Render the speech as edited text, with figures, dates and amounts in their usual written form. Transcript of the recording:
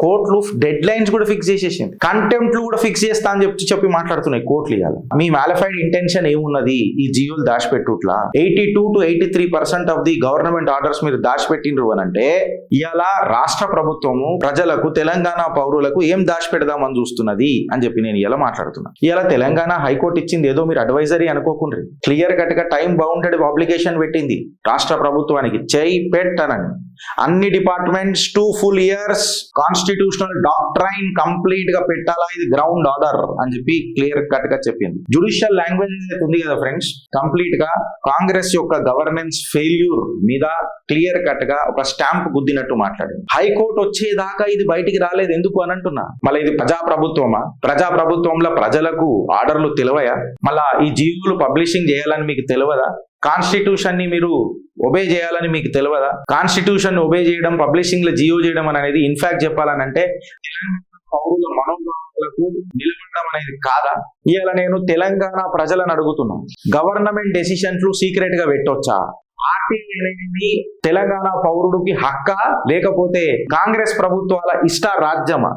కోర్టులు dead lines కూడా fix చేసేసింది, కంటెంప్ట్లు కూడా ఫిక్స్ చేస్తా అని చెప్పి మాట్లాడుతున్నాయి కోర్టులు. ఇవ్వాలి మీ మ్యాలిఫైడ్ ఇంటెన్షన్ ఏమున్నది ఈ జియోలు దాచిపెట్టుట్లా? 82 to 83% of the government orders మీరు దాచిపెట్టిండ్రు అని అంటే ఇవాళ రాష్ట్ర ప్రభుత్వము ప్రజలకు, తెలంగాణ పౌరులకు ఏం దాచిపెడదామని చూస్తున్నది అని చెప్పి నేను ఇలా మాట్లాడుతున్నా. ఇవాళ తెలంగాణ హైకోర్టు ఇచ్చింది ఏదో మీరు అడ్వైజరీ అనుకోకుండ్రి, క్లియర్ కట్ గా టైం బౌండెడ్ అప్లికేషన్ పెట్టింది రాష్ట్ర ప్రభుత్వానికి, చేయి పెట్టనని. అన్ని departments 2 full years constitutional doctrine complete గా పెట్టాలా, ఇది గ్రౌండ్ ఆర్డర్ అని చెప్పి క్లియర్ కట్ గా చెప్పింది. జుడిషియల్ లాంగ్వేజ్ ఉంది కదా ఫ్రెండ్స్, కంప్లీట్ గా కాంగ్రెస్ యొక్క గవర్నెన్స్ ఫెయిల్యూర్ మీద క్లియర్ కట్ గా ఒక స్టాంప్ గుద్దినట్టు మాట్లాడింది. హైకోర్టు వచ్చేదాకా ఇది బయటికి రాలేదు ఎందుకు అని అంటున్నా. మళ్ళీ ఇది ప్రజాప్రభుత్వమా? ప్రజాప్రభుత్వంలో ప్రజలకు ఆర్డర్లు తెలివయా? మళ్ళా ఈ జీవోలు పబ్లిషింగ్ చేయాలని మీకు తెలియదా? కాన్స్టిట్యూషన్ ని మీరు ఒబే చేయాలని మీకు తెలియదా? కాన్స్టిట్యూషన్ ఒబే చేయడం, పబ్లిషింగ్ లో జియో చేయడం అనేది ఇన్ఫాక్ట్ చెప్పాలనంటే పౌరుల మనోభావాలకు నిలబడడం అనేది కాదా? ఇవాళ నేను తెలంగాణ ప్రజలను అడుగుతున్నాను, గవర్నమెంట్ డెసిషన్స్ సీక్రెట్ గా పెట్టొచ్చా? ఆర్టీఐ అనేది తెలంగాణ పౌరుడికి హక్కా, లేకపోతే కాంగ్రెస్ ప్రభుత్వాల ఇష్ట రాజ్యమా?